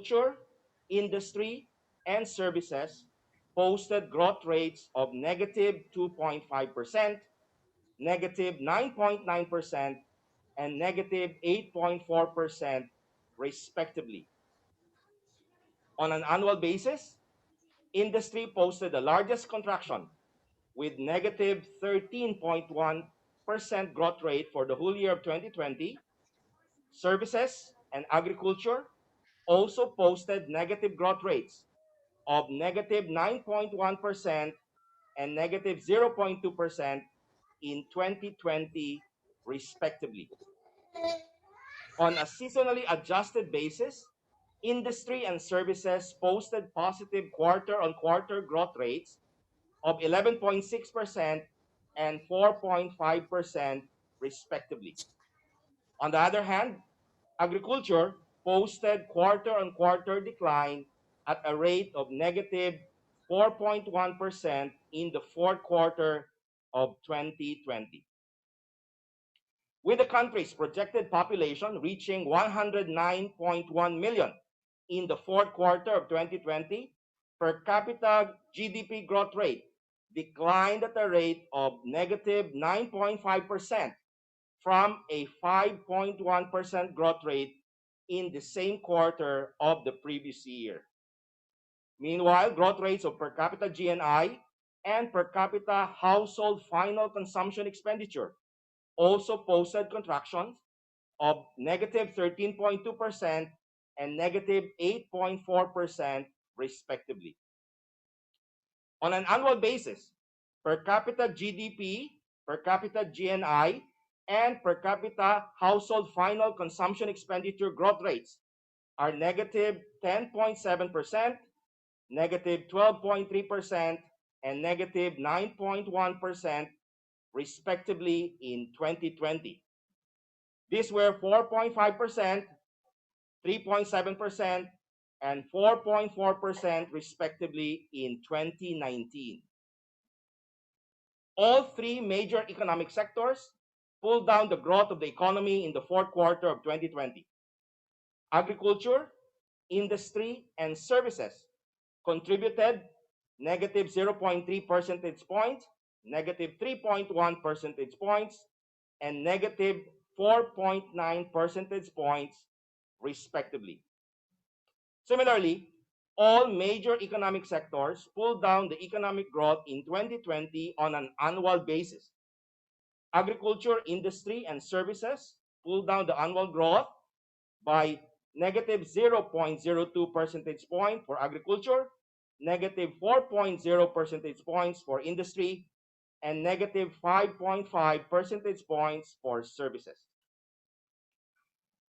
agriculture, industry, and services posted growth rates of negative 2.5%, negative 9.9%, and negative 8.4%, respectively. On an annual basis, industry posted the largest contraction with negative 13.1% growth rate for the whole year of 2020. Services and agriculture also posted negative growth rates of negative 9.1% and negative 0.2% in 2020, respectively. On a seasonally adjusted basis, industry and services posted positive quarter-on-quarter growth rates of 11.6% and 4.5%, respectively. On the other hand, agriculture posted quarter-on-quarter decline at a rate of negative 4.1% in the fourth quarter of 2020. With the country's projected population reaching 109.1 million in the fourth quarter of 2020, per capita GDP growth rate declined at a rate of negative 9.5% from a 5.1% growth rate in the same quarter of the previous year. Meanwhile, growth rates of per capita GNI and per capita household final consumption expenditure also posted contractions of negative 13.2% and negative 8.4%, respectively. On an annual basis, per capita GDP, per capita GNI, and per capita household final consumption expenditure growth rates are negative 10.7%, negative 12.3%, and negative 9.1%, respectively, in 2020. These were 4.5%, 3.7%, and 4.4%, respectively, in 2019. All three major economic sectors pulled down the growth of the economy in the fourth quarter of 2020. Agriculture, industry, and services contributed negative 0.3 percentage points, negative 3.1 percentage points, and negative 4.9 percentage points, respectively. Similarly, all major economic sectors pulled down the economic growth in 2020 on an annual basis. Agriculture, industry, and services pulled down the annual growth by negative 0.02 percentage point for agriculture, negative 4.0 percentage points for industry, and negative 5.5 percentage points for services.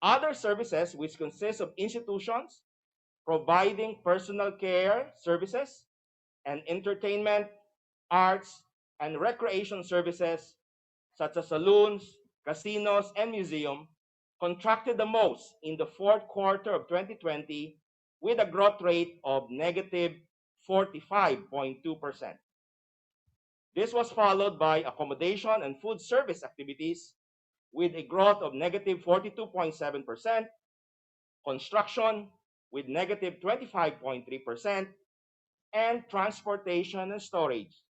Other services, which consist of institutions providing personal care services and entertainment, arts, and recreation services, such as saloons, casinos, and museums, contracted the most in the fourth quarter of 2020 with a growth rate of negative 45.2%. This was followed by accommodation and food service activities with a growth of negative 42.7%, construction with negative 25.3%, and transportation and storage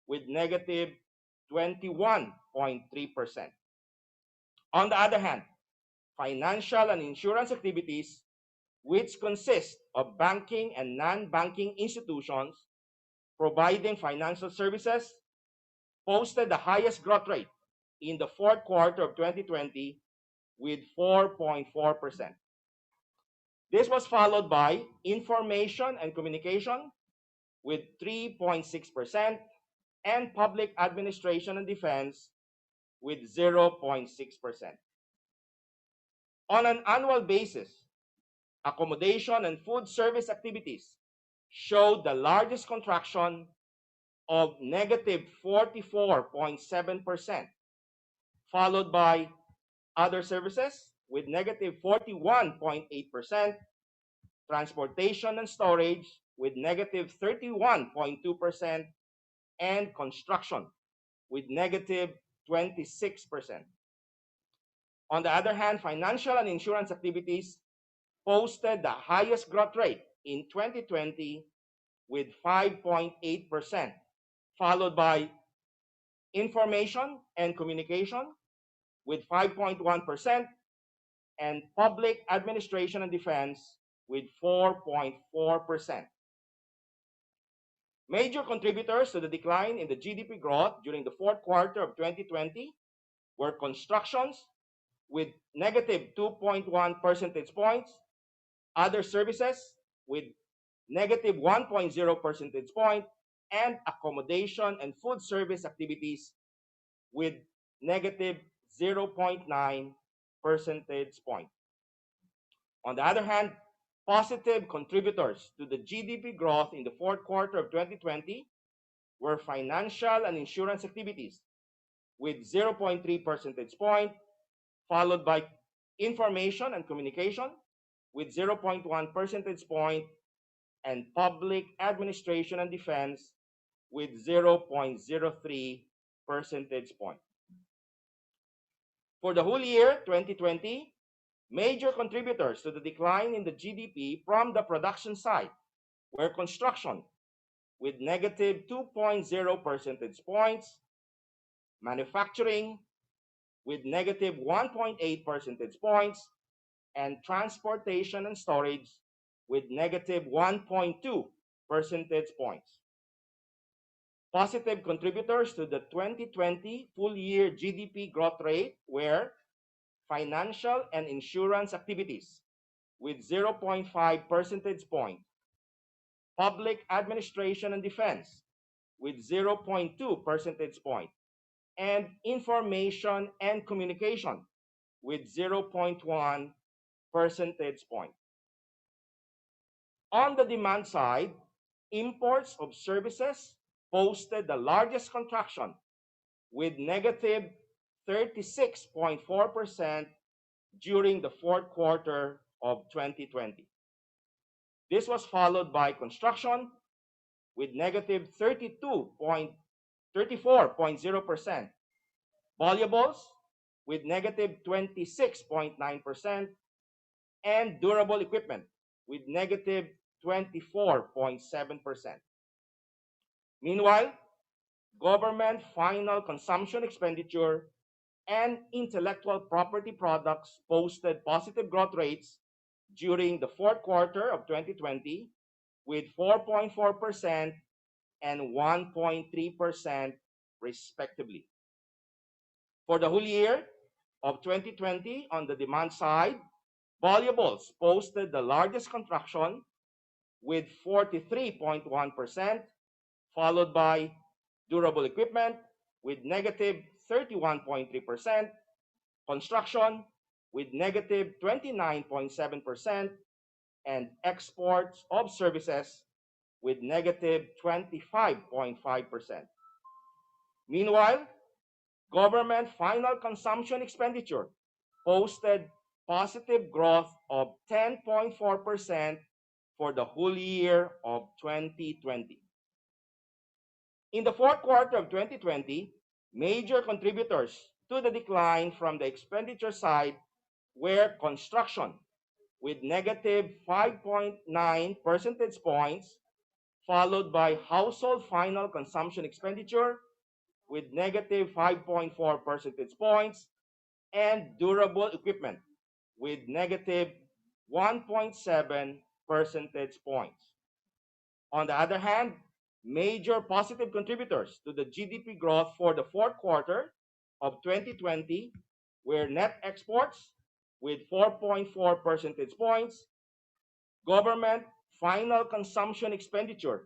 with negative 21.3%. On the other hand, financial and insurance activities, which consist of banking and non-banking institutions providing financial services, posted the highest growth rate in the fourth quarter of 2020 with 4.4%. This was followed by information and communication with 3.6% and public administration and defense with 0.6%. On an annual basis, accommodation and food service activities showed the largest contraction of negative 44.7%, followed by other services with negative 41.8%, transportation and storage with negative 31.2%, and construction with negative 26%. On the other hand, financial and insurance activities posted the highest growth rate in 2020 with 5.8%, followed by information and communication with 5.1%, and public administration and defense with 4.4%. Major contributors to the decline in the GDP growth during the fourth quarter of 2020 were constructions with negative 2.1 percentage points, other services with negative 1.0 percentage point, and accommodation and food service activities with negative 0.9 percentage point. On the other hand, positive contributors to the GDP growth in the fourth quarter of 2020 were financial and insurance activities with 0.3 percentage point, followed by information and communication with 0.1 percentage point, and public administration and defense with 0.03 percentage point. For the whole year 2020, major contributors to the decline in the GDP from the production side were construction with negative 2.0 percentage points, manufacturing with negative 1.8 percentage points, and transportation and storage with negative 1.2 percentage points. Positive contributors to the 2020 full year GDP growth rate were financial and insurance activities with 0.5 percentage point, public administration and defense with 0.2 percentage point, and information and communication with 0.1 percentage point. On the demand side, imports of services posted the largest contraction with negative 36.4% during the fourth quarter of 2020. This was followed by construction with negative 34.0%, valuables with negative 26.9%, and durable equipment with negative 24.7%. Meanwhile, government final consumption expenditure and intellectual property products posted positive growth rates during the fourth quarter of 2020 with 4.4% and 1.3% respectively. For the whole year of 2020, on the demand side, valuables posted the largest contraction with 43.1%, followed by durable equipment with negative 31.3%, construction with negative 29.7%, and exports of services with negative 25.5%. Meanwhile, government final consumption expenditure posted positive growth of 10.4% for the whole year of 2020. In the fourth quarter of 2020, major contributors to the decline from the expenditure side were construction with negative 5.9 percentage points, followed by household final consumption expenditure with negative 5.4 percentage points, and durable equipment with negative 1.7 percentage points. On the other hand, major positive contributors to the GDP growth for the fourth quarter of 2020 were net exports with 4.4 percentage points, government final consumption expenditure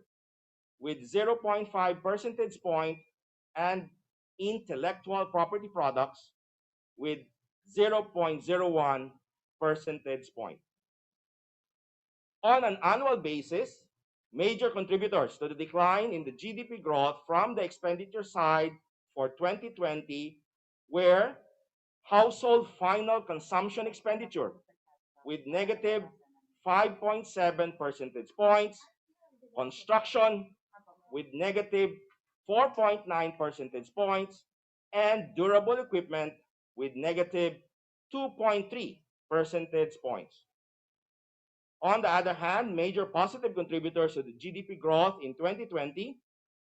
with 0.5 percentage point, and intellectual property products with 0.01 percentage point. On an annual basis, major contributors to the decline in the GDP growth from the expenditure side for 2020 were household final consumption expenditure with negative 5.7 percentage points, construction with negative 4.9 percentage points, and durable equipment with negative 2.3 percentage points. On the other hand, major positive contributors to the GDP growth in 2020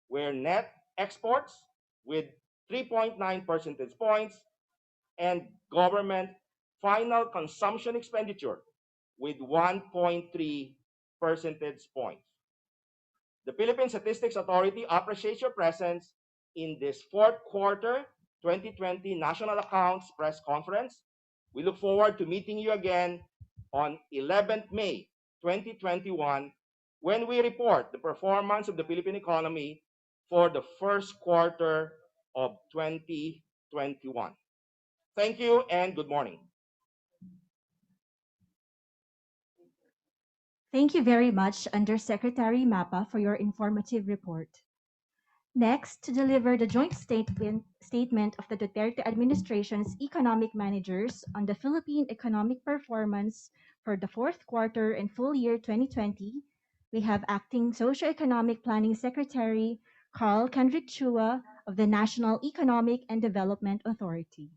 were net exports with 3.9 percentage points and government final consumption expenditure with 1.3 percentage points. The Philippine Statistics Authority appreciates your presence in this fourth quarter 2020 National Accounts Press Conference. We look forward to meeting you again on 11th May 2021 when we report the performance of the Philippine economy for the first quarter of 2021. Thank you and good morning. Thank you very much, Undersecretary Mapa, for your informative report. Next, to deliver the joint statement of the Duterte administration's economic managers on the Philippine economic performance for the fourth quarter and full year 2020, we have Acting Socioeconomic Planning Secretary Carl Kendrick Chua of the National Economic and Development Authority.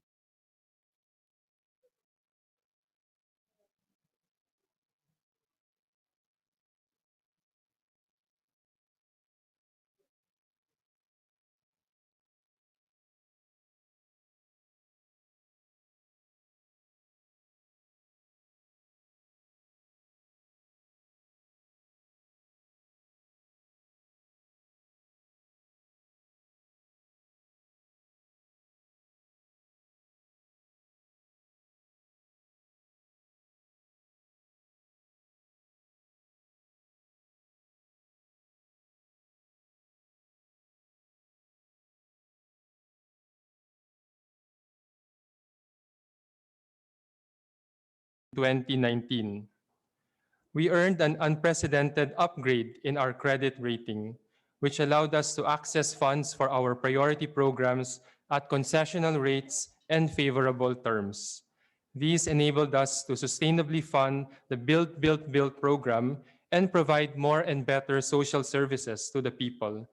In 2019. We earned an unprecedented upgrade in our credit rating, which allowed us to access funds for our priority programs at concessional rates and favorable terms. These enabled us to sustainably fund the Build, Build, Build program and provide more and better social services to the people.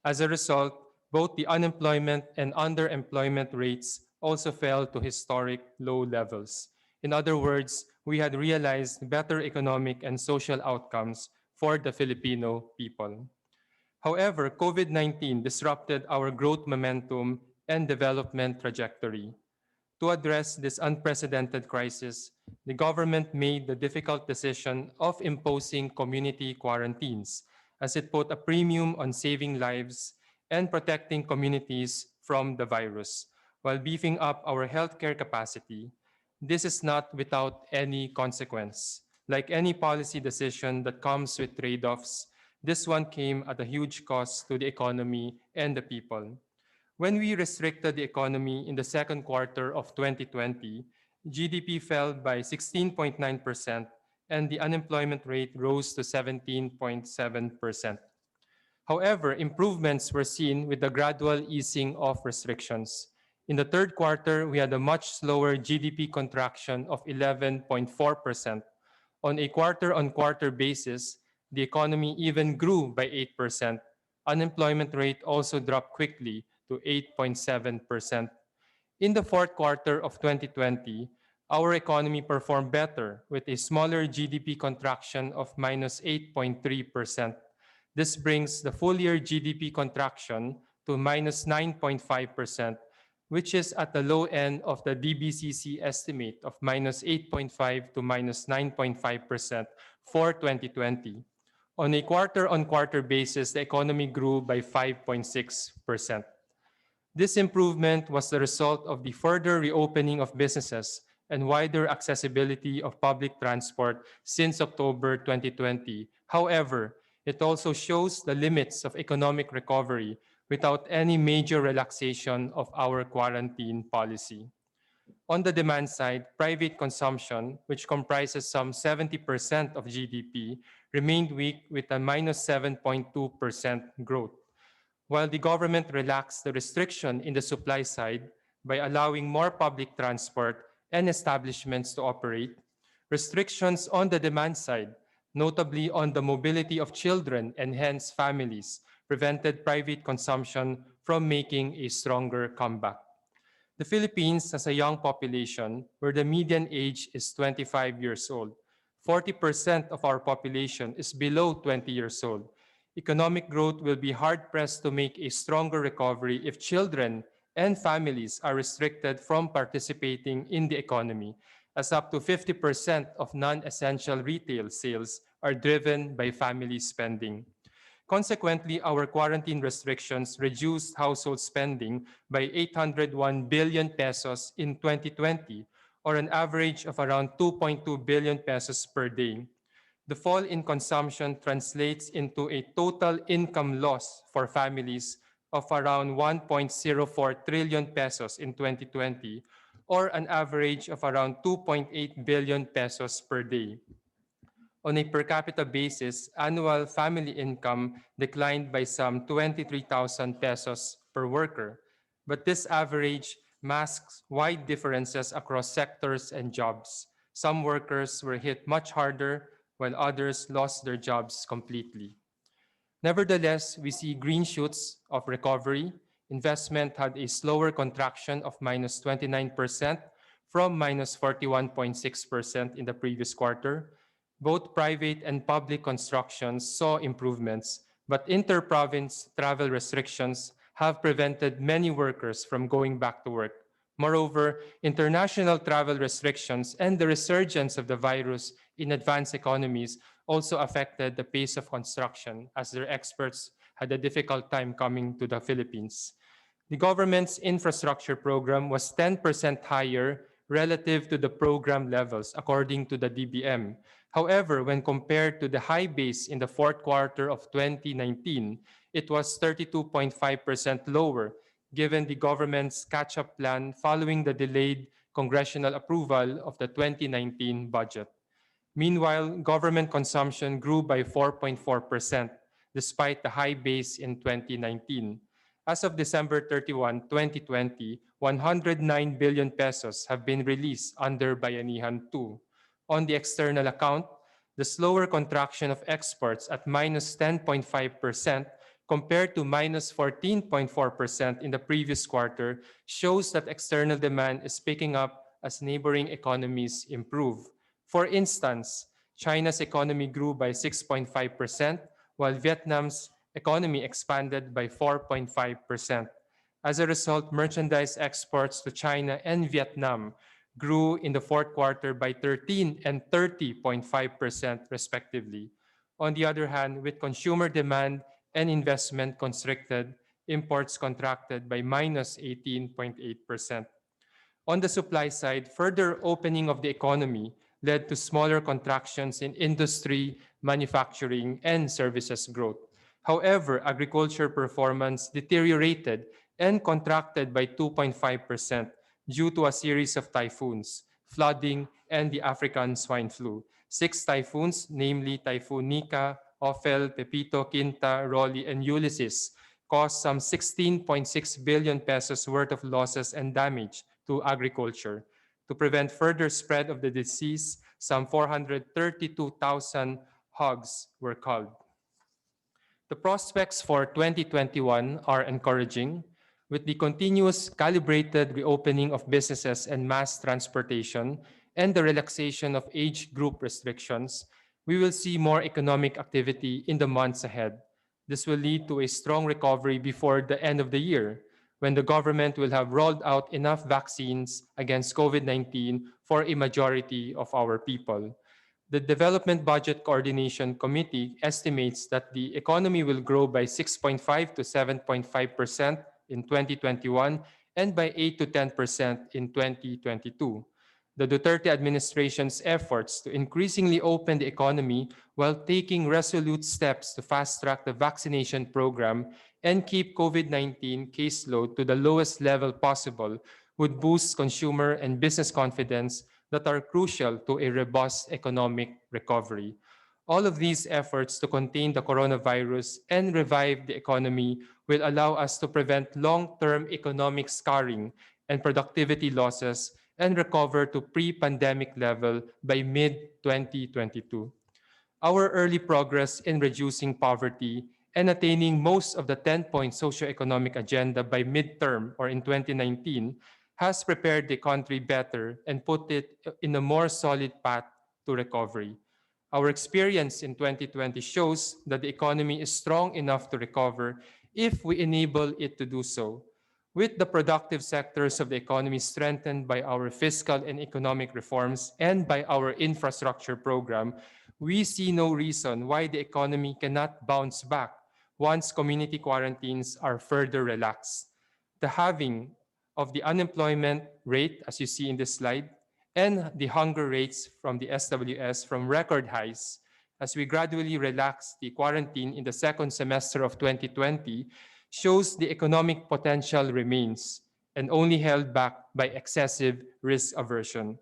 As a result, both the unemployment and underemployment rates also fell to historic low levels. In other words, we had realized better economic and social outcomes for the Filipino people. However, COVID-19 disrupted our growth momentum and development trajectory. To address this unprecedented crisis, the government made the difficult decision of imposing community quarantines, as it put a premium on saving lives and protecting communities from the virus, while beefing up our healthcare capacity. This is not without any consequence. Like any policy decision that comes with trade-offs, this one came at a huge cost to the economy and the people. When we restricted the economy in the second quarter of 2020, GDP fell by 16.9% and the unemployment rate rose to 17.7%. However, improvements were seen with the gradual easing of restrictions. In the third quarter, we had a much slower GDP contraction of 11.4%. On a quarter-on-quarter basis, the economy even grew by 8%. Unemployment rate also dropped quickly to 8.7%. In the fourth quarter of 2020, our economy performed better with a smaller GDP contraction of minus 8.3%. This brings the full year GDP contraction to minus 9.5%, which is at the low end of the Dbcc estimate of minus 8.5 to minus 9.5% for 2020. On a quarter-on-quarter basis, the economy grew by 5.6%. This improvement was the result of the further reopening of businesses and wider accessibility of public transport since October 2020. However, it also shows the limits of economic recovery without any major relaxation of our quarantine policy. On the demand side, private consumption, which comprises some 70% of GDP, remained weak with a minus 7.2% growth. While the government relaxed the restriction in the supply side by allowing more public transport and establishments to operate, restrictions on the demand side, notably on the mobility of children and hence families, prevented private consumption from making a stronger comeback. The Philippines has a young population where the median age is 25 years old. 40% of our population is below 20 years old. Economic growth will be hard-pressed to make a stronger recovery if children and families are restricted from participating in the economy, as up to 50% of non-essential retail sales are driven by family spending. Consequently, our quarantine restrictions reduced household spending by 801 billion pesos in 2020, or an average of around 2.2 billion pesos per day. The fall in consumption translates into a total income loss for families of around 1.04 trillion pesos in 2020, or an average of around 2.8 billion pesos per day. On a per capita basis, annual family income declined by some 23,000 pesos per worker, but this average masks wide differences across sectors and jobs. Some workers were hit much harder, while others lost their jobs completely. Nevertheless, we see green shoots of recovery. Investment had a slower contraction of minus 29% from minus 41.6% in the previous quarter. Both private and public constructions saw improvements, but inter-province travel restrictions have prevented many workers from going back to work. Moreover, international travel restrictions and the resurgence of the virus in advanced economies also affected the pace of construction, as their experts had a difficult time coming to the Philippines. The government's infrastructure program was 10% higher relative to the program levels, according to the DBM. However, when compared to the high base in the fourth quarter of 2019, it was 32.5% lower, given the government's catch-up plan following the delayed congressional approval of the 2019 budget. Meanwhile, government consumption grew by 4.4% despite the high base in 2019. As of December 31, 2020, 109 billion pesos have been released under Bayanihan 2. On the external account, the slower contraction of exports at minus 10.5% compared to minus 14.4% in the previous quarter shows that external demand is picking up as neighboring economies improve. For instance, China's economy grew by 6.5%, while Vietnam's economy expanded by 4.5%. As a result, merchandise exports to China and Vietnam grew in the fourth quarter by 13 and 30.5% respectively. On the other hand, with consumer demand and investment constricted, imports contracted by minus 18.8%. On the supply side, further opening of the economy led to smaller contractions in industry, manufacturing, and services growth. However, agriculture performance deteriorated and contracted by 2.5% due to a series of typhoons, flooding, and the African swine flu. 6 typhoons, namely Typhoon Nika, Ophel, Pepito, Quinta, Rolly, and Ulysses, caused some 16.6 billion pesos worth of losses and damage to agriculture. To prevent further spread of the disease, some 432,000 hogs were culled. The prospects for 2021 are encouraging. With the continuous calibrated reopening of businesses and mass transportation and the relaxation of age group restrictions, we will see more economic activity in the months ahead. This will lead to a strong recovery before the end of the year, when the government will have rolled out enough vaccines against COVID-19 for a majority of our people. The Development Budget Coordination Committee estimates that the economy will grow by 6.5 to 7.5% in 2021 and by 8 to 10% in 2022. The Duterte administration's efforts to increasingly open the economy while taking resolute steps to fast-track the vaccination program and keep COVID-19 caseload to the lowest level possible would boost consumer and business confidence that are crucial to a robust economic recovery. All of these efforts to contain the coronavirus and revive the economy will allow us to prevent long-term economic scarring and productivity losses and recover to pre-pandemic level by mid-2022. Our early progress in reducing poverty and attaining most of the 10-point socioeconomic agenda by midterm or in 2019 has prepared the country better and put it in a more solid path to recovery. Our experience in 2020 shows that the economy is strong enough to recover if we enable it to do so. With the productive sectors of the economy strengthened by our fiscal and economic reforms and by our infrastructure program, we see no reason why the economy cannot bounce back once community quarantines are further relaxed. The halving of the unemployment rate, as you see in this slide, and the hunger rates from the SWS from record highs as we gradually relax the quarantine in the second semester of 2020 shows the economic potential remains and only held back by excessive risk aversion.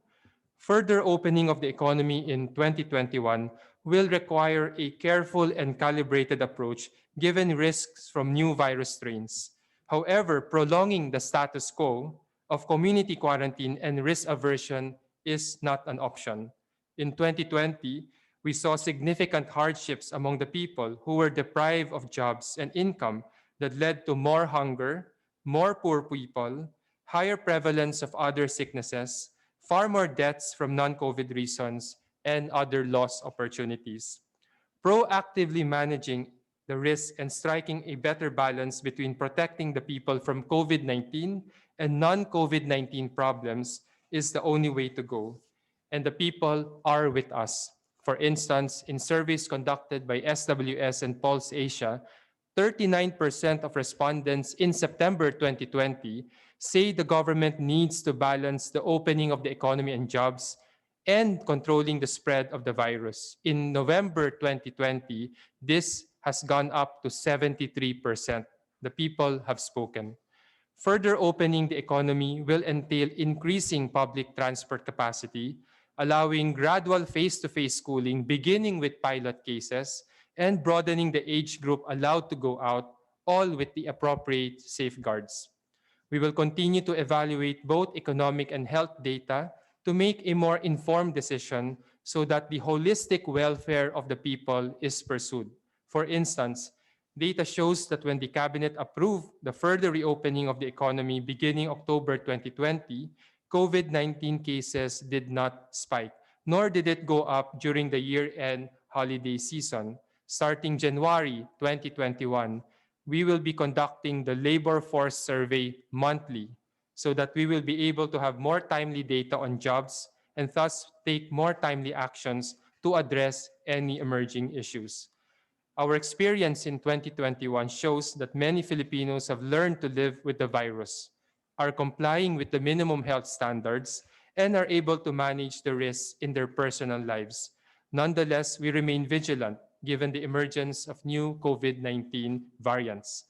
Further opening of the economy in 2021 will require a careful and calibrated approach given risks from new virus strains. However, prolonging the status quo of community quarantine and risk aversion is not an option. In 2020, we saw significant hardships among the people who were deprived of jobs and income that led to more hunger, more poor people, higher prevalence of other sicknesses, far more deaths from non-COVID reasons, and other lost opportunities. Proactively managing the risk and striking a better balance between protecting the people from COVID-19 and non-COVID-19 problems is the only way to go. And the people are with us. For instance, in surveys conducted by SWS and Pulse Asia, 39% of respondents in September 2020 say the government needs to balance the opening of the economy and jobs and controlling the spread of the virus. In November 2020, this has gone up to 73%. The people have spoken. Further opening the economy will entail increasing public transport capacity, allowing gradual face-to-face schooling beginning with pilot cases, and broadening the age group allowed to go out, all with the appropriate safeguards. We will continue to evaluate both economic and health data to make a more informed decision so that the holistic welfare of the people is pursued. For instance, data shows that when the cabinet approved the further reopening of the economy beginning October 2020, COVID-19 cases did not spike, nor did it go up during the year-end holiday season. Starting January 2021, we will be conducting the labor force survey monthly so that we will be able to have more timely data on jobs and thus take more timely actions to address any emerging issues. Our experience in 2021 shows that many Filipinos have learned to live with the virus, are complying with the minimum health standards, and are able to manage the risks in their personal lives. Nonetheless, we remain vigilant given the emergence of new COVID-19 variants.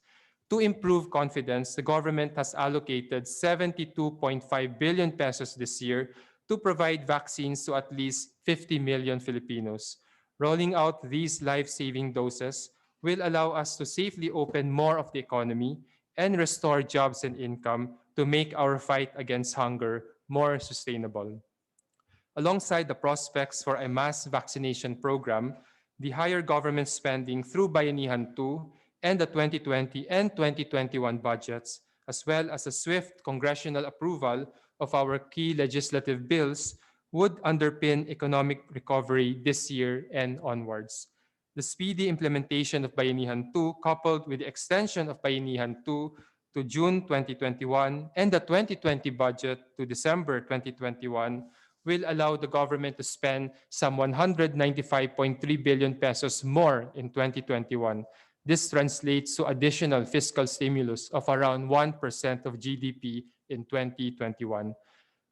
To improve confidence, the government has allocated 72.5 billion pesos this year to provide vaccines to at least 50 million Filipinos. Rolling out these life-saving doses will allow us to safely open more of the economy and restore jobs and income to make our fight against hunger more sustainable. Alongside the prospects for a mass vaccination program, the higher government spending through Bayanihan 2 and the 2020 and 2021 budgets, as well as a swift congressional approval of our key legislative bills, would underpin economic recovery this year and onwards. The speedy implementation of Bayanihan 2, coupled with the extension of Bayanihan 2 to June 2021 and the 2020 budget to December 2021, will allow the government to spend some 195.3 billion pesos more in 2021. This translates to additional fiscal stimulus of around 1% of GDP in 2021.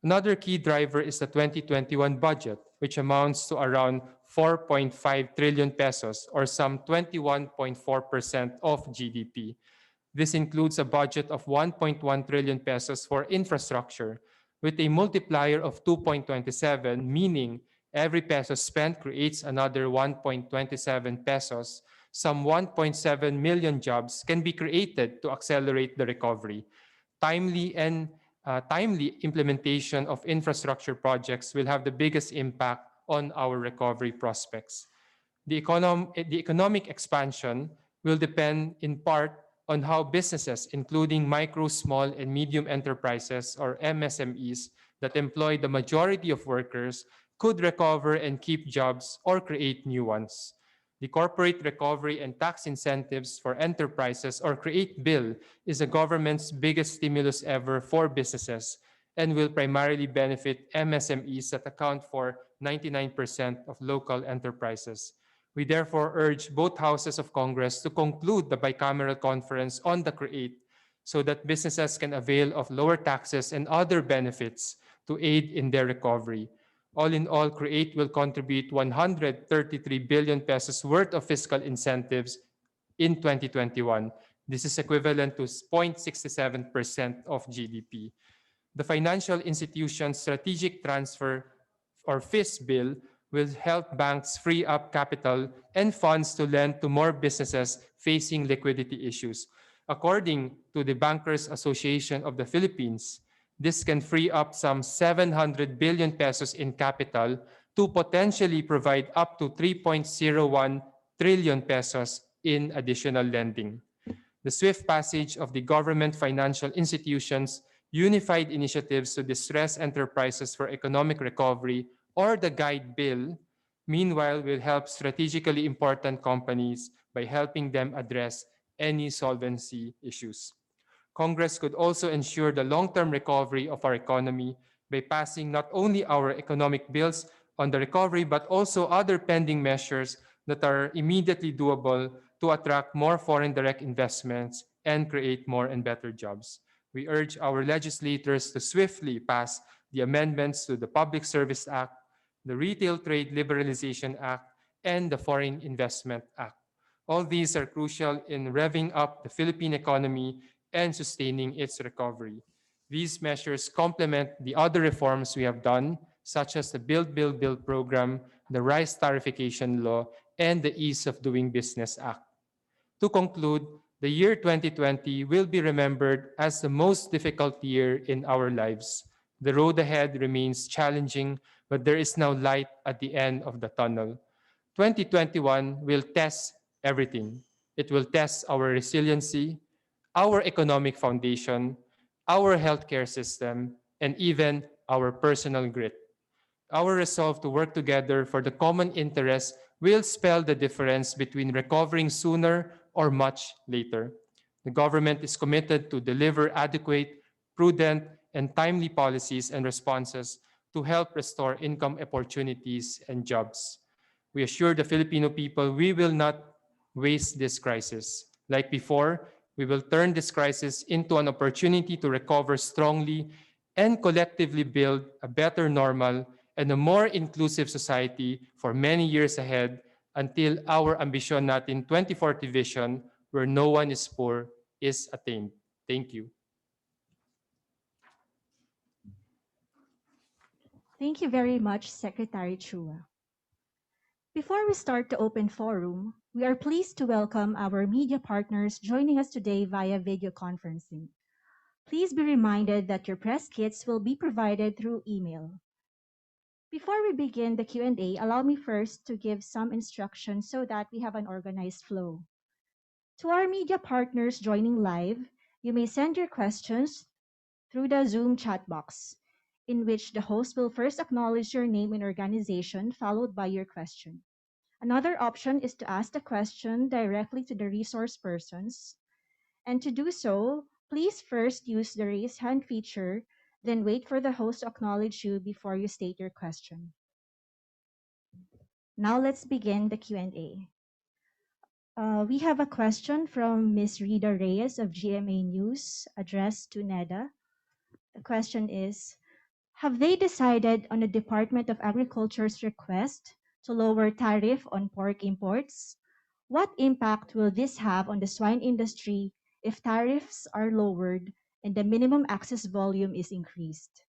Another key driver is the 2021 budget, which amounts to around 4.5 trillion pesos or some 21.4% of GDP. This includes a budget of 1.1 trillion pesos for infrastructure, with a multiplier of 2.27, meaning every peso spent creates another 1.27 pesos. Some 1.7 million jobs can be created to accelerate the recovery. Timely implementation of infrastructure projects will have the biggest impact on our recovery prospects. The economic expansion will depend in part on how businesses, including micro, small, and medium enterprises or MSMEs that employ the majority of workers, could recover and keep jobs or create new ones. The Corporate Recovery and Tax Incentives for Enterprises, or CREATE bill, is the government's biggest stimulus ever for businesses and will primarily benefit MSMEs that account for 99% of local enterprises. We therefore urge both houses of Congress to conclude the bicameral conference on the CREATE so that businesses can avail of lower taxes and other benefits to aid in their recovery. All in all, CREATE will contribute 133 billion pesos worth of fiscal incentives in 2021. This is equivalent to 0.67% of GDP. The Financial Institutions Strategic Transfer or FIS bill will help banks free up capital and funds to lend to more businesses facing liquidity issues. According to the Bankers Association of the Philippines, this can free up some 700 billion pesos in capital to potentially provide up to 3.01 trillion pesos in additional lending. The swift passage of the Government Financial Institutions Unified Initiatives to Distress Enterprises for Economic Recovery, or the GUIDE bill, meanwhile will help strategically important companies by helping them address any solvency issues. Congress could also ensure the long-term recovery of our economy by passing not only our economic bills on the recovery, but also other pending measures that are immediately doable to attract more foreign direct investments and create more and better jobs. We urge our legislators to swiftly pass the amendments to the Public Service Act, the Retail Trade Liberalization Act, and the Foreign Investment Act. All these are crucial in revving up the Philippine economy and sustaining its recovery. These measures complement the other reforms we have done, such as the Build, Build, Build program, the Rice Tarification Law, and the Ease of Doing Business Act. To conclude, the year 2020 will be remembered as the most difficult year in our lives. The road ahead remains challenging, but there is now light at the end of the tunnel. 2021 will test everything. It will test our resiliency, our economic foundation, our healthcare system, and even our personal grit. Our resolve to work together for the common interest will spell the difference between recovering sooner or much later. The government is committed to deliver adequate, prudent, and timely policies and responses to help restore income opportunities and jobs. We assure the Filipino people we will not waste this crisis. Like before, we will turn this crisis into an opportunity to recover strongly and collectively build a better normal and a more inclusive society for many years ahead until our Ambisyon Natin 2040 vision, where no one is poor, is attained. Thank you. Thank you very much, Secretary Chua. Before we start the open forum, we are pleased to welcome our media partners joining us today via video conferencing. Please be reminded that your press kits will be provided through email. Before we begin the Q&A, allow me first to give some instructions so that we have an organized flow. To our media partners joining live, you may send your questions through the Zoom chat box, in which the host will first acknowledge your name and organization, followed by your question. Another option is to ask the question directly to the resource persons. And to do so, please first use the raise hand feature, then wait for the host to acknowledge you before you state your question. Now let's begin the Q&A. We have a question from Ms. Rita Reyes of GMA News addressed to NEDA. The question is, have they decided on the Department of Agriculture's request to lower tariff on pork imports? What impact will this have on the swine industry if tariffs are lowered and the minimum access volume is increased?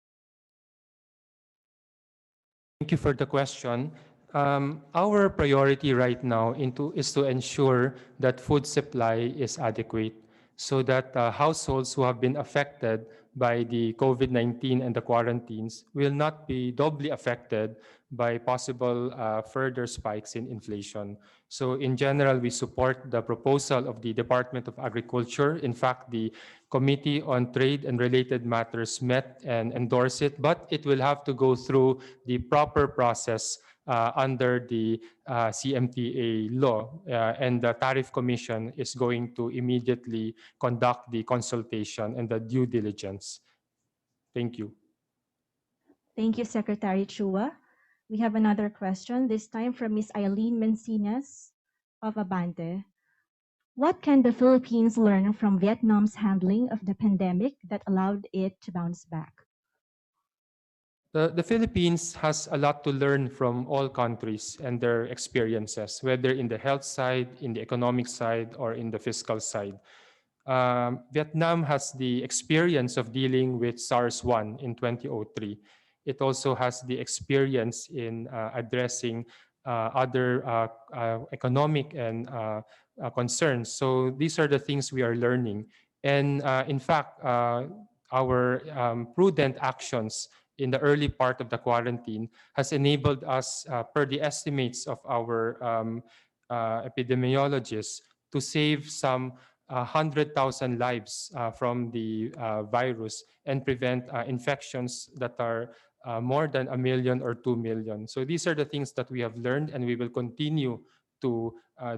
Thank you for the question. Our priority right now is to ensure that food supply is adequate so that households who have been affected by the COVID-19 and the quarantines will not be doubly affected by possible further spikes in inflation. So in general, we support the proposal of the Department of Agriculture. In fact, the Committee on Trade and Related Matters met and endorsed it, but it will have to go through the proper process under the CMTA law, and the Tariff Commission is going to immediately conduct the consultation and the due diligence. Thank you. Thank you, Secretary Chua. We have another question, this time from Ms. Eileen Mencinas of Abante. What can the Philippines learn from Vietnam's handling of the pandemic that allowed it to bounce back? The Philippines has a lot to learn from all countries and their experiences, whether in the health side, in the economic side, or in the fiscal side. Vietnam has the experience of dealing with SARS-1 in 2003. It also has the experience in addressing other economic and concerns. So these are the things we are learning. And in fact, our prudent actions in the early part of the quarantine has enabled us, per the estimates of our epidemiologists, to save some 100,000 lives from the virus and prevent infections that are more than 1 million or 2 million. So these are the things that we have learned, and we will continue to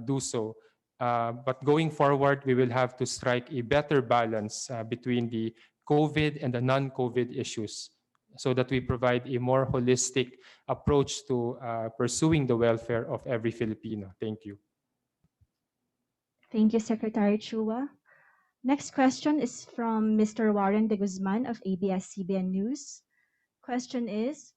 do so. But going forward, we will have to strike a better balance between the COVID and the non-COVID issues, so that we provide a more holistic approach to pursuing the welfare of every Filipino. Thank you. Thank you, Secretary Chua. Next question is from Mr. Warren de Guzman of ABS-CBN News. Question is,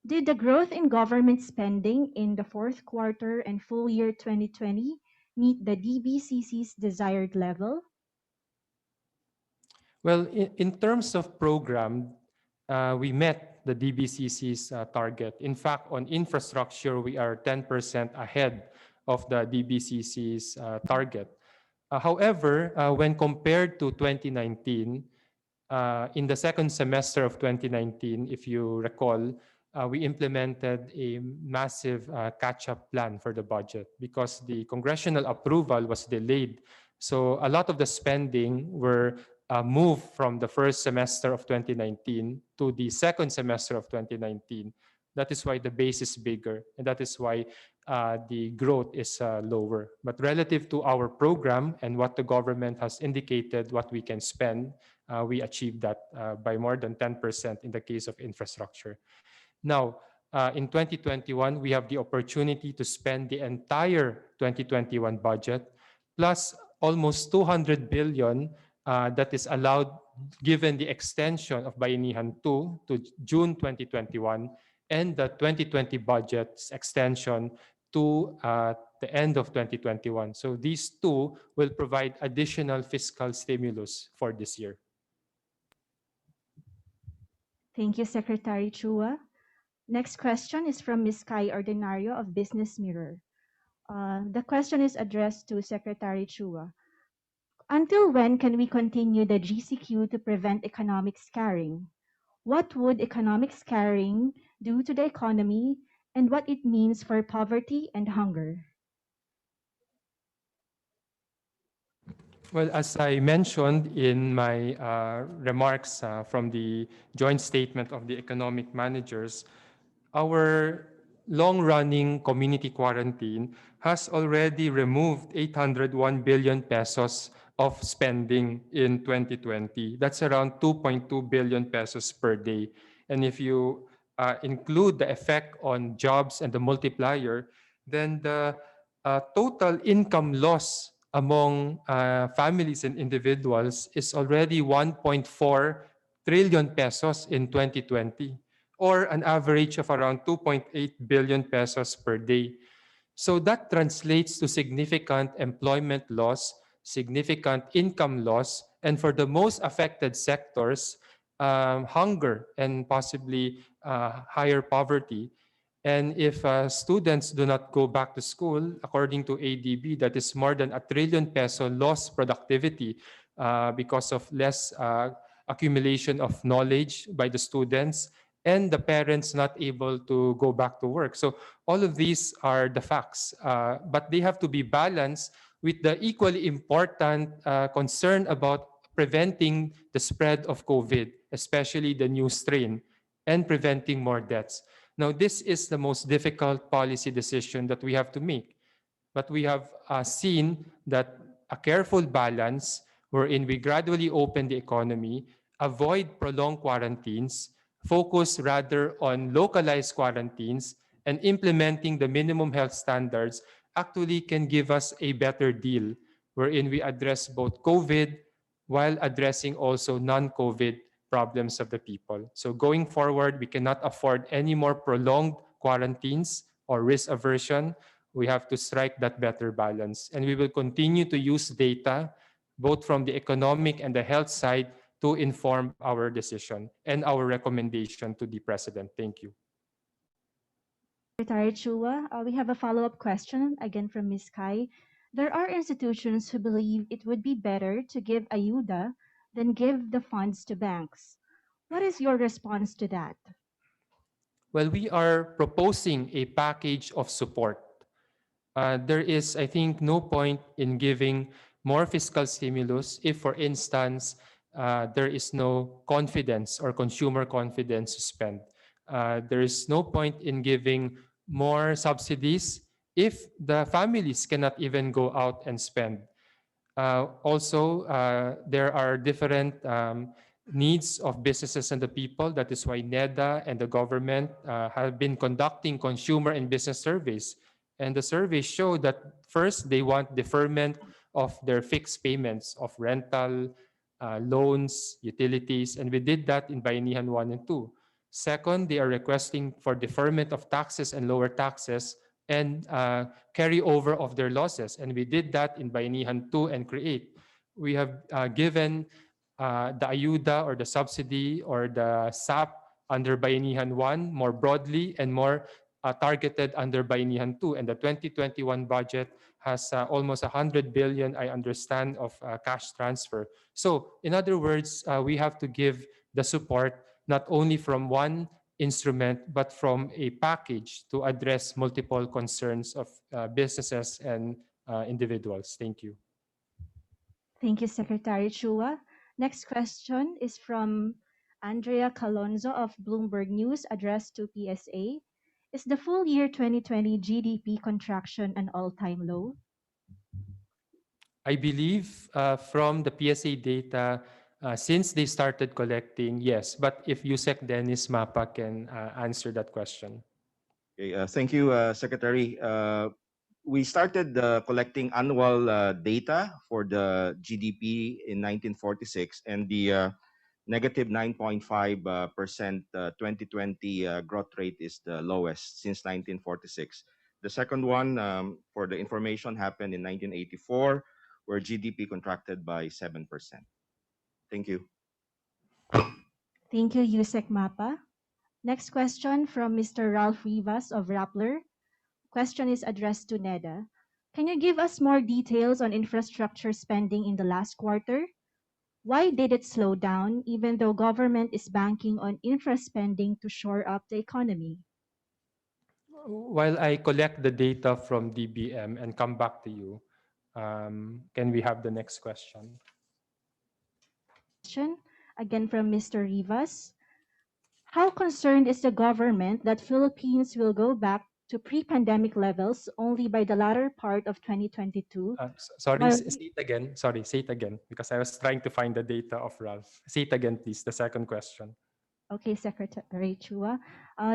did the growth in government spending in the fourth quarter and full year 2020 meet the Dbcc's desired level? Well, in terms of program, we met the Dbcc's target. In fact, on infrastructure, we are 10% ahead of the Dbcc's target. However, when compared to 2019, in the second semester of 2019, if you recall, we implemented a massive catch-up plan for the budget because the congressional approval was delayed. So a lot of the spending were moved from the first semester of 2019 to the second semester of 2019. That is why the base is bigger, and that is why the growth is lower. But relative to our program and what the government has indicated what we can spend, we achieved that by more than 10% in the case of infrastructure. Now, in 2021, we have the opportunity to spend the entire 2021 budget plus almost 200 billion that is allowed given the extension of Bayanihan 2 to June 2021 and the 2020 budget's extension to the end of 2021. So these two will provide additional fiscal stimulus for this year. Thank you, Secretary Chua. Next question is from Ms. Kai Ordinario of Business Mirror. The question is addressed to Secretary Chua. Until when can we continue the GCQ to prevent economic scarring? What would economic scarring do to the economy and what it means for poverty and hunger? Well, as I mentioned in my remarks from the joint statement of the economic managers, our long-running community quarantine has already removed 801 billion pesos of spending in 2020. That's around 2.2 billion pesos per day. And if you include the effect on jobs and the multiplier, then the total income loss among families and individuals is already 1.4 trillion pesos in 2020, or an average of around 2.8 billion pesos per day. So that translates to significant employment loss, significant income loss, and for the most affected sectors, hunger and possibly higher poverty. And if students do not go back to school, according to ADB, that is more than 1 trillion peso lost productivity because of less accumulation of knowledge by the students, and the parents not able to go back to work. So all of these are the facts, but they have to be balanced with the equally important concern about preventing the spread of COVID, especially the new strain, and preventing more deaths. Now, this is the most difficult policy decision that we have to make. But we have seen that a careful balance wherein we gradually open the economy, avoid prolonged quarantines, focus rather on localized quarantines, and implementing the minimum health standards actually can give us a better deal wherein we address both COVID while addressing also non-COVID problems of the people. So going forward, we cannot afford any more prolonged quarantines or risk aversion. We have to strike that better balance. And we will continue to use data, both from the economic and the health side, to inform our decision and our recommendation to the President. Thank you. Secretary Chua, we have a follow-up question again from Ms. Kai. There are institutions who believe it would be better to give ayuda than give the funds to banks. What is your response to that? Well, we are proposing a package of support. There is, I think, no point in giving more fiscal stimulus if, for instance, there is no confidence or consumer confidence to spend. There is no point in giving more subsidies if the families cannot even go out and spend. Also, there are different needs of businesses and the people. That is why NEDA and the government have been conducting consumer and business surveys. And the surveys show that first, they want deferment of their fixed payments of rental, loans, utilities, and we did that in Bayanihan 1 and 2. Second, they are requesting for deferment of taxes and lower taxes and carryover of their losses. And we did that in Bayanihan 2 and Create. We have given the ayuda or the subsidy or the SAP under Bayanihan 1 more broadly and more targeted under Bayanihan 2. And the 2021 budget has almost 100 billion, I understand, of cash transfer. So in other words, we have to give the support not only from one instrument, but from a package to address multiple concerns of businesses and individuals. Thank you. Thank you, Secretary Chua. Next question is from Andrea Calonzo of Bloomberg News, addressed to PSA. Is the full year 2020 GDP contraction an all-time low? I believe from the PSA data, since they started collecting, yes. But if Yusek Dennis Mapa can answer that question. Okay, thank you, Secretary. We started collecting annual data for the GDP in 1946, and the negative 9.5% 2020 growth rate is the lowest since 1946. The second one, for the information, happened in 1984, where GDP contracted by 7%. Thank you. Thank you, Yusek Mapa. Next question from Mr. Ralph Rivas of Rappler. Question is addressed to NEDA. Can you give us more details on infrastructure spending in the last quarter? Why did it slow down even though government is banking on infra spending to shore up the economy? While I collect the data from DBM and come back to you, can we have the next question? Question again from Mr. Rivas. How concerned is the government that Philippines will go back to pre-pandemic levels only by the latter part of 2022? Sorry, say it again. Sorry, say it again, because I was trying to find the data of Ralph. Say it again, please, the second question. Okay, Secretary Chua.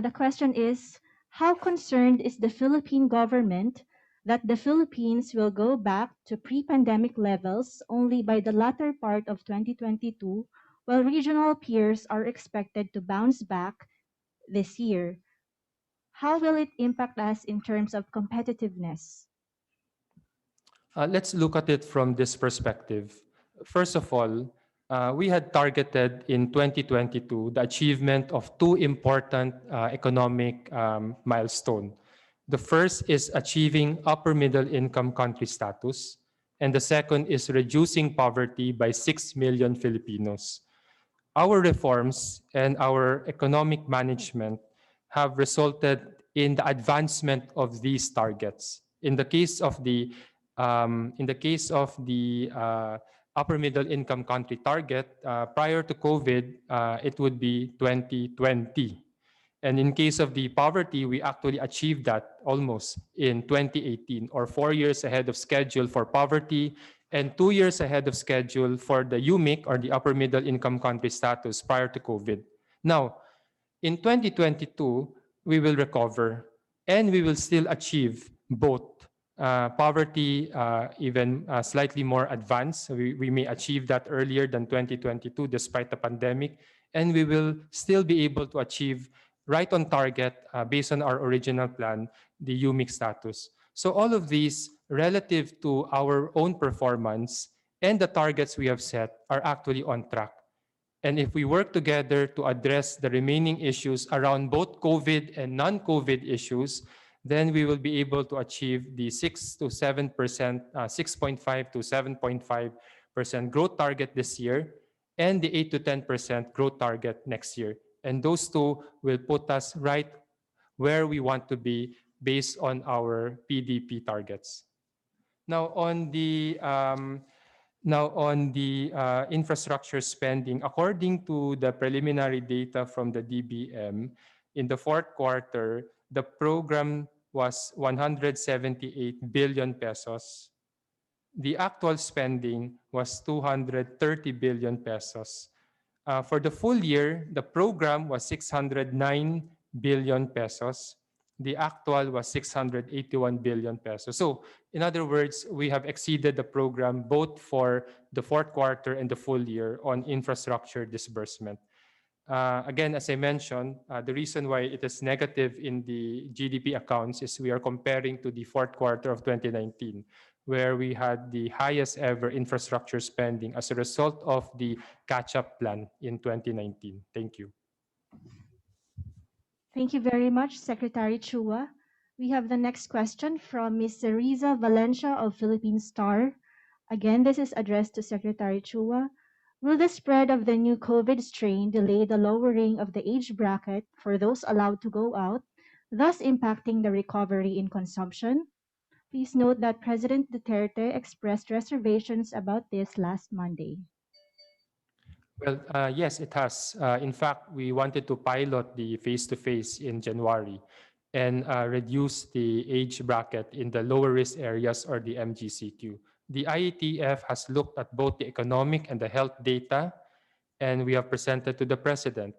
The question is, how concerned is the Philippine government that the Philippines will go back to pre-pandemic levels only by the latter part of 2022, while regional peers are expected to bounce back this year? How will it impact us in terms of competitiveness? Let's look at it from this perspective. First of all, we had targeted in 2022 the achievement of two important economic milestones. The first is achieving upper middle income country status, and the second is reducing poverty by 6 million Filipinos. Our reforms and our economic management have resulted in the advancement of these targets. In the case of the upper middle income country target, prior to COVID, it would be 2020. And in case of the poverty, we actually achieved that almost in 2018, or 4 years ahead of schedule for poverty and 2 years ahead of schedule for the UMIC, or the upper middle income country status, prior to COVID. Now, in 2022, we will recover and we will still achieve both poverty, even slightly more advanced. We may achieve that earlier than 2022 despite the pandemic, and we will still be able to achieve right on target, based on our original plan, the UMIC status. So all of these, relative to our own performance and the targets we have set, are actually on track. And if we work together to address the remaining issues around both COVID and non-COVID issues, then we will be able to achieve the 6 to 7%, 6.5 to 7.5% growth target this year, and the 8 to 10% growth target next year. And those two will put us right where we want to be based on our PDP targets. Now, on the infrastructure spending, according to the preliminary data from the DBM, in the fourth quarter, the program was 178 billion pesos. The actual spending was 230 billion pesos. For the full year, the program was 609 billion pesos. The actual was 681 billion pesos. So, in other words, we have exceeded the program both for the fourth quarter and the full year on infrastructure disbursement. Again, as I mentioned, the reason why it is negative in the GDP accounts is we are comparing to the fourth quarter of 2019, where we had the highest ever infrastructure spending as a result of the catch-up plan in 2019. Thank you. Thank you very much, Secretary Chua. We have the next question from Ms. Riza Valencia of Philippine Star. Again, this is addressed to Secretary Chua. Will the spread of the new COVID strain delay the lowering of the age bracket for those allowed to go out, thus impacting the recovery in consumption? Please note that President Duterte expressed reservations about this last Monday. Well, yes, it has. In fact, we wanted to pilot the face-to-face in January and reduce the age bracket in the lower risk areas, or the MGCQ. The IETF has looked at both the economic and the health data, and we have presented to the President.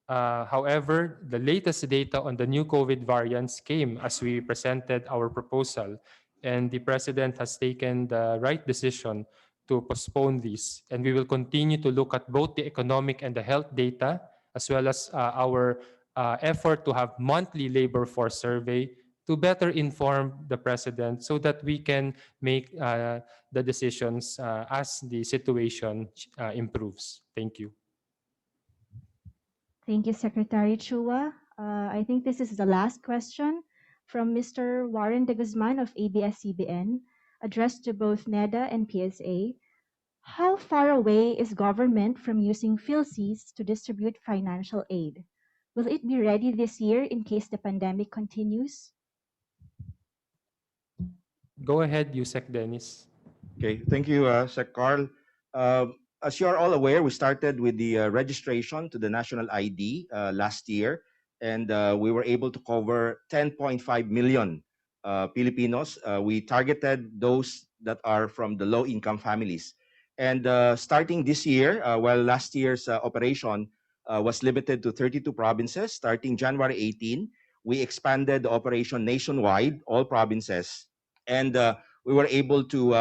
However, the latest data on the new COVID variants came as we presented our proposal, and the President has taken the right decision to postpone these. And we will continue to look at both the economic and the health data, as well as our effort to have monthly labor force survey to better inform the President so that we can make the decisions as the situation improves. Thank you. Thank you, Secretary Chua. I think this is the last question from Mr. Warren de Guzman of ABS-CBN, addressed to both NEDA and PSA. How far away is government from using PhilCs to distribute financial aid? Will it be ready this year in case the pandemic continues? Go ahead, Yusek Dennis. Okay, thank you, Sec Carl. As you are all aware, we started with the registration to the national ID last year, and we were able to cover 10.5 million Filipinos. We targeted those that are from the low-income families. And starting this year, while last year's operation was limited to 32 provinces, starting January 18, we expanded the operation nationwide, all provinces, and we were able to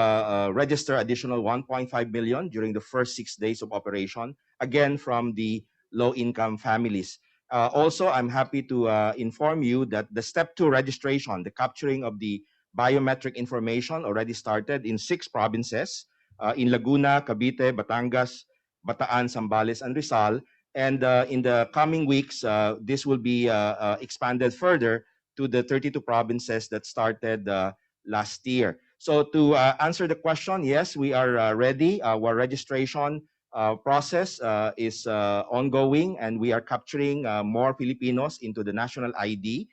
register additional 1.5 million during the first 6 days of operation, again from the low-income families. Also, I'm happy to inform you that the step 2 registration, the capturing of the biometric information, already started in 6 provinces, in Laguna, Cavite, Batangas, Bataan, Zambales, and Rizal. And in the coming weeks, this will be expanded further to the 32 provinces that started last year. So to answer the question, yes, we are ready. Our registration process is ongoing, and we are capturing more Filipinos into the national ID.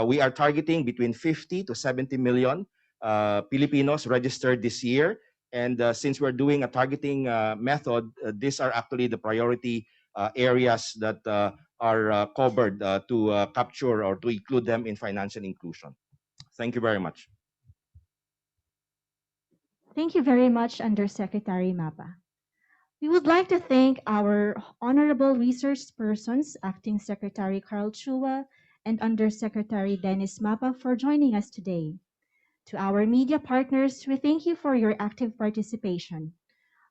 We are targeting between 50 to 70 million Filipinos registered this year. And since we're doing a targeting method, these are actually the priority areas that are covered to capture or to include them in financial inclusion. Thank you very much. Thank you very much, Undersecretary Mapa. We would like to thank our honorable resource persons, Acting Secretary Carl Chua and Undersecretary Dennis Mapa, for joining us today. To our media partners, we thank you for your active participation.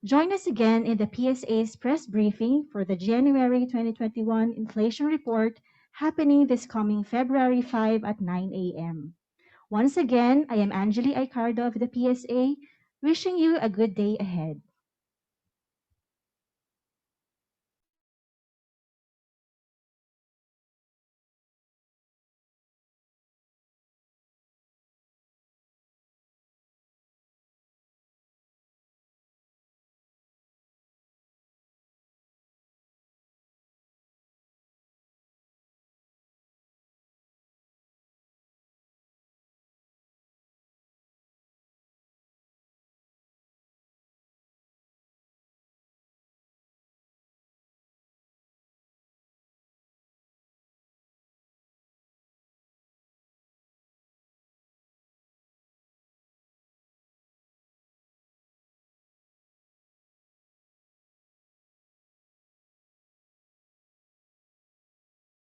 Join us again in the PSA's press briefing for the January 2021 inflation report happening this coming February 5 at 9 a.m. Once again, I am Angeli Icardo of the PSA, wishing you a good day ahead.